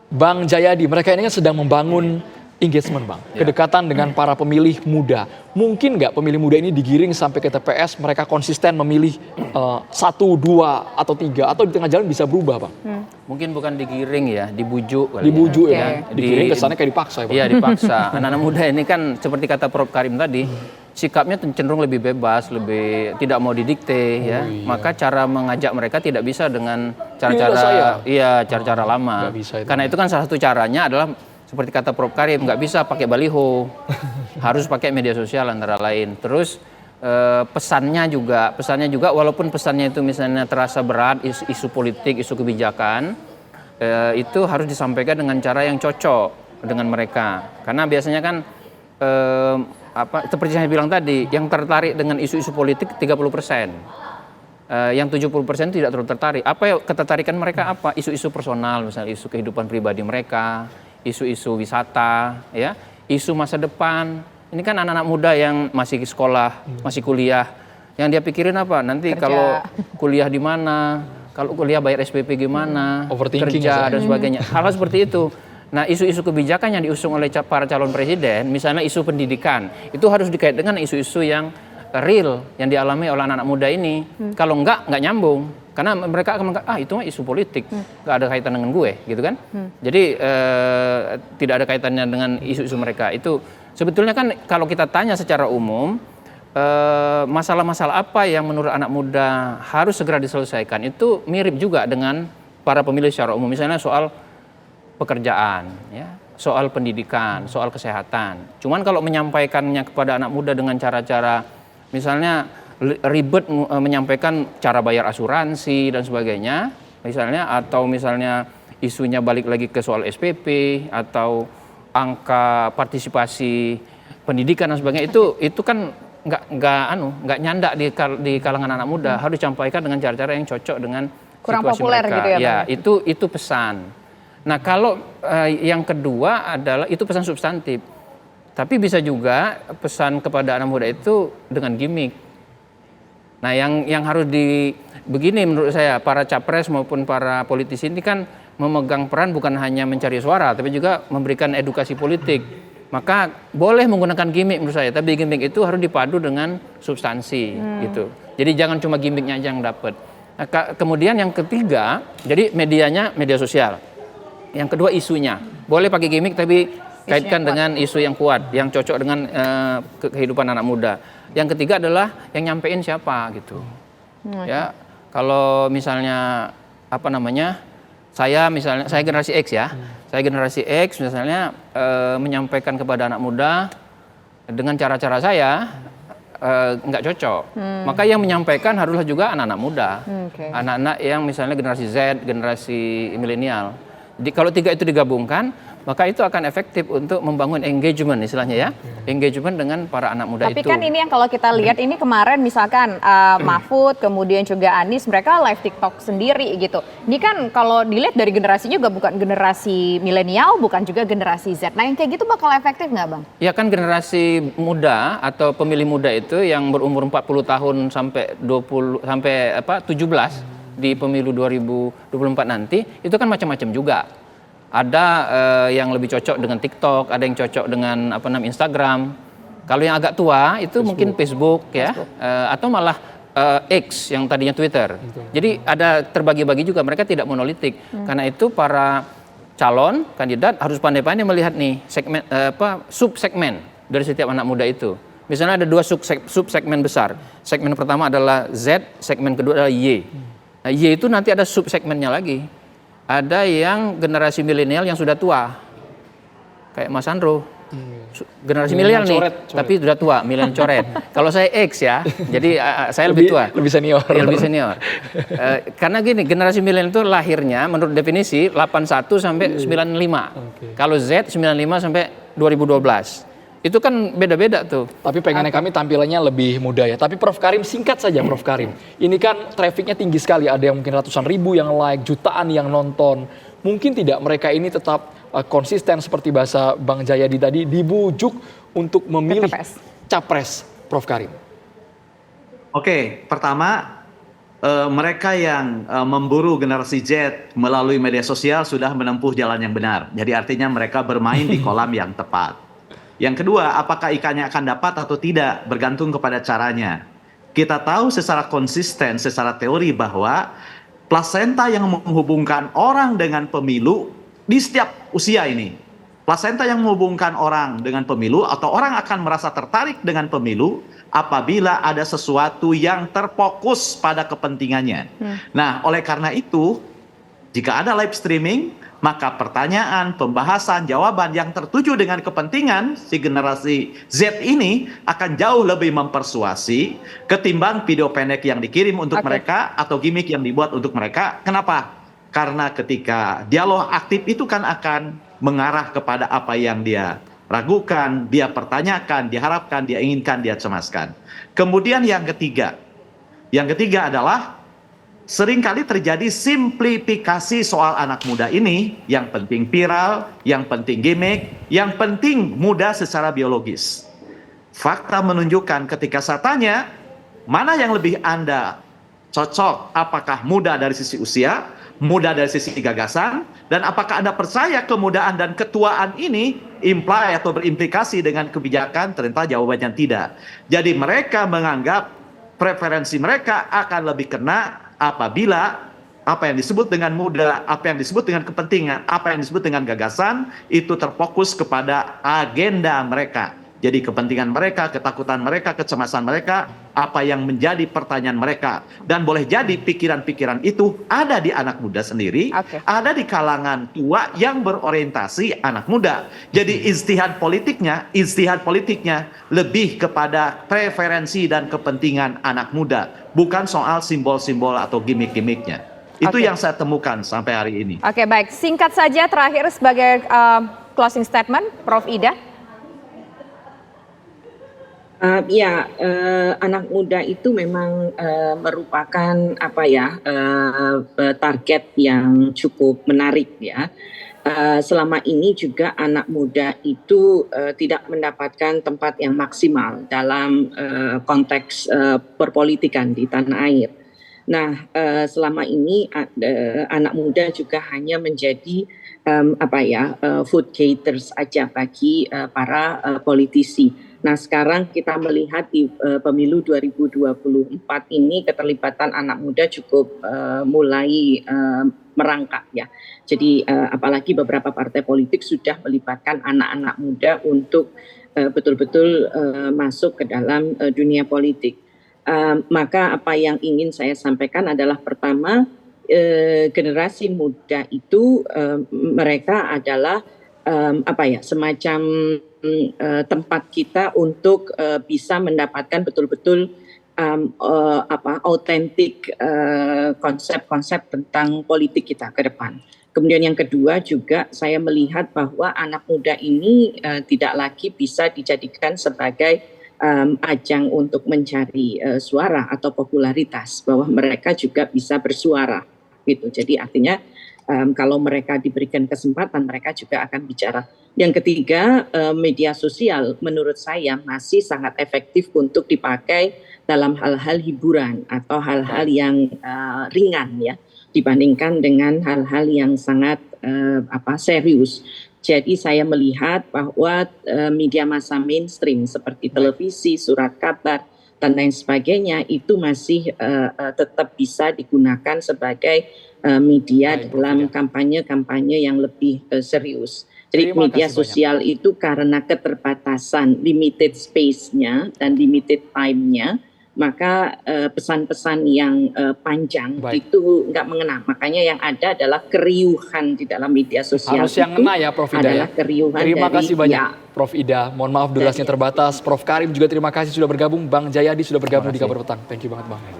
Bang Jayadi, mereka ini kan sedang membangun engagement, Bang. Kedekatan dengan para pemilih muda. Mungkin nggak pemilih muda ini digiring sampai ke TPS, mereka konsisten memilih 1, 2, atau 3, atau di tengah jalan bisa berubah, Bang? Mungkin bukan digiring ya, dibujuk. kali Dibujuk ya. ya, digiring kesannya kayak dipaksa ya, Bang? Iya, dipaksa. Anak-anak muda ini kan seperti kata Prof. Karim tadi, sikapnya cenderung lebih bebas, lebih tidak mau didikte ya. Maka cara mengajak mereka tidak bisa dengan cara-cara cara-cara lama. Karena itu kan salah satu caranya adalah seperti kata Prof. Karim, nggak bisa pakai baliho, harus pakai media sosial antara lain. Terus pesannya juga walaupun pesannya itu misalnya terasa berat, isu politik, isu kebijakan, itu harus disampaikan dengan cara yang cocok dengan mereka. Karena biasanya kan seperti saya bilang tadi, yang tertarik dengan isu-isu politik 30%. Yang 70% tidak terlalu tertarik. Apa ketertarikan mereka apa? Isu-isu personal, misalnya isu kehidupan pribadi mereka, isu-isu wisata, ya, isu masa depan. Ini kan anak-anak muda yang masih sekolah, masih kuliah. Yang dia pikirin apa? Nanti kalau kuliah di mana, kalau kuliah bayar SPP gimana, kerja dan sebagainya. Hal-hal seperti itu. Nah, isu-isu kebijakan yang diusung oleh para calon presiden, misalnya isu pendidikan, itu harus dikaitkan dengan isu-isu yang real yang dialami oleh anak-anak muda ini. Kalau enggak nyambung. Karena mereka akan mengatakan, itu mah isu politik, nggak ada kaitan dengan gue, gitu kan? Jadi tidak ada kaitannya dengan isu-isu mereka. Itu sebetulnya kan kalau kita tanya secara umum, masalah-masalah apa yang menurut anak muda harus segera diselesaikan, itu mirip juga dengan para pemilih secara umum. Misalnya soal pekerjaan, ya, soal pendidikan, soal kesehatan. Cuman kalau menyampaikannya kepada anak muda dengan cara-cara, misalnya ribet menyampaikan cara bayar asuransi dan sebagainya, misalnya, atau misalnya isunya balik lagi ke soal SPP atau angka partisipasi pendidikan dan sebagainya, itu kan nggak nyandak di kalangan anak muda. Harus disampaikan dengan cara-cara yang cocok dengan kurang situasi populer mereka. gitu ya, Ya, itu pesan. Nah, kalau yang kedua adalah itu pesan substantif. Tapi bisa juga pesan kepada anak muda itu dengan gimmick. Nah, yang harus begini menurut saya, para capres maupun para politisi ini kan memegang peran bukan hanya mencari suara, tapi juga memberikan edukasi politik. Maka boleh menggunakan gimmick menurut saya, tapi gimmick itu harus dipadu dengan substansi gitu. Jadi jangan cuma gimmicknya aja yang dapat. Nah, kemudian yang ketiga, jadi medianya media sosial. Yang kedua isunya, boleh pakai gimmick tapi kaitkan dengan isu yang kuat, yang cocok dengan kehidupan anak muda. Yang ketiga adalah yang nyampein siapa gitu. Ya, kalau misalnya saya generasi X ya. Saya generasi X misalnya menyampaikan kepada anak muda dengan cara-cara saya nggak cocok. Maka yang menyampaikan haruslah juga anak-anak muda. Anak-anak yang misalnya generasi Z, generasi milenial. Jadi kalau tiga itu digabungkan, maka itu akan efektif untuk membangun engagement istilahnya ya. Engagement dengan para anak muda itu. Tapi kan ini yang kalau kita lihat ini kemarin misalkan Mahfud, kemudian juga Anies, mereka live TikTok sendiri gitu. Ini kan kalau dilihat dari generasinya juga bukan generasi milenial, bukan juga generasi Z. Nah, yang kayak gitu bakal efektif nggak, Bang? Ya kan generasi muda atau pemilih muda itu yang berumur 40 tahun sampai 17 di pemilu 2024 nanti, itu kan macam-macam juga. Ada yang lebih cocok dengan TikTok, ada yang cocok dengan Instagram. Kalau yang agak tua itu mungkin Facebook ya, atau malah X yang tadinya Twitter. Jadi ada terbagi-bagi juga, mereka tidak monolitik. Karena itu para calon kandidat harus pandai-pandai melihat nih segmen subsegmen dari setiap anak muda itu. Misalnya ada 2 subsegmen besar. Segmen pertama adalah Z, segmen kedua adalah Y. Nah, Y itu nanti ada subsegmennya lagi. Ada yang generasi milenial yang sudah tua, kayak Mas Andro, generasi milenial nih, tapi sudah tua, milenial coret. Kalau saya X ya, jadi saya lebih tua, lebih senior. Ya, lebih senior. Karena gini, generasi milenial itu lahirnya menurut definisi 81 sampai 95. Kalau Z 95 sampai 2012. Itu kan beda-beda tuh. Tapi pengennya kami tampilannya lebih muda ya. Tapi Prof. Karim, singkat saja Prof. Karim. Ini kan trafficnya tinggi sekali. Ada yang mungkin ratusan ribu yang like, jutaan yang nonton. Mungkin tidak mereka ini tetap konsisten seperti bahasa Bang Jayadi tadi, dibujuk untuk memilih capres, Prof. Karim? Oke, pertama mereka yang memburu generasi Z melalui media sosial sudah menempuh jalan yang benar. Jadi artinya mereka bermain di kolam yang tepat. Yang kedua, apakah ikannya akan dapat atau tidak bergantung kepada caranya. Kita tahu secara konsisten, secara teori bahwa plasenta yang menghubungkan orang dengan pemilu di setiap usia ini. Plasenta yang menghubungkan orang dengan pemilu atau orang akan merasa tertarik dengan pemilu apabila ada sesuatu yang terfokus pada kepentingannya. Nah, oleh karena itu, jika ada live streaming, maka pertanyaan, pembahasan, jawaban yang tertuju dengan kepentingan si generasi Z ini akan jauh lebih mempersuasi ketimbang video pendek yang dikirim untuk mereka atau gimmick yang dibuat untuk mereka. Kenapa? Karena ketika dialog aktif itu kan akan mengarah kepada apa yang dia ragukan, dia pertanyakan, diharapkan, dia inginkan, dia cemaskan. Kemudian yang ketiga adalah seringkali terjadi simplifikasi soal anak muda ini, yang penting viral, yang penting gimmick, yang penting muda secara biologis. Fakta menunjukkan ketika saya tanya, mana yang lebih Anda cocok, apakah muda dari sisi usia, muda dari sisi gagasan, dan apakah Anda percaya kemudaan dan ketuaan ini imply atau berimplikasi dengan kebijakan? Ternyata jawabannya tidak. Jadi mereka menganggap preferensi mereka akan lebih kena apabila apa yang disebut dengan muda, apa yang disebut dengan kepentingan, apa yang disebut dengan gagasan itu terfokus kepada agenda mereka. Jadi kepentingan mereka, ketakutan mereka, kecemasan mereka, apa yang menjadi pertanyaan mereka. Dan boleh jadi pikiran-pikiran itu ada di anak muda sendiri, ada di kalangan tua yang berorientasi anak muda. Jadi ijtihad politiknya lebih kepada preferensi dan kepentingan anak muda, bukan soal simbol-simbol atau gimmick-gimmicknya. Itu yang saya temukan sampai hari ini. Oke, baik. Singkat saja terakhir sebagai closing statement, Prof. Ida. Anak muda itu memang merupakan target yang cukup menarik ya. Selama ini juga anak muda itu tidak mendapatkan tempat yang maksimal dalam konteks perpolitikan di tanah air. Nah, selama ini anak muda juga hanya menjadi food gators aja bagi para politisi. Nah, sekarang kita melihat di pemilu 2024 ini keterlibatan anak muda cukup mulai merangkak ya. Jadi apalagi beberapa partai politik sudah melibatkan anak-anak muda untuk betul-betul masuk ke dalam dunia politik. Maka apa yang ingin saya sampaikan adalah pertama, generasi muda itu mereka adalah semacam tempat kita untuk bisa mendapatkan betul-betul autentik konsep-konsep tentang politik kita ke depan. Kemudian yang kedua juga saya melihat bahwa anak muda ini tidak lagi bisa dijadikan sebagai ajang untuk mencari suara atau popularitas, bahwa mereka juga bisa bersuara gitu. Jadi artinya kalau mereka diberikan kesempatan, mereka juga akan bicara. Yang ketiga, media sosial menurut saya masih sangat efektif untuk dipakai dalam hal-hal hiburan atau hal-hal yang ringan ya, dibandingkan dengan hal-hal yang sangat serius. Jadi saya melihat bahwa media massa mainstream seperti televisi, surat kabar, dan lain sebagainya itu masih tetap bisa digunakan sebagai media dalam kampanye-kampanye yang lebih serius. Jadi media sosial itu karena keterbatasan limited space-nya dan limited time-nya, maka pesan-pesan yang panjang itu nggak mengena. Makanya yang ada adalah keriuhan di dalam media sosial. Harus yang ngena ya Prof. Ida ya. Terima kasih banyak Prof. Ida. Mohon maaf durasinya terbatas. Prof. Karim juga terima kasih sudah bergabung. Bang Jayadi sudah bergabung di Kabar Petang. Thank you banget Bang.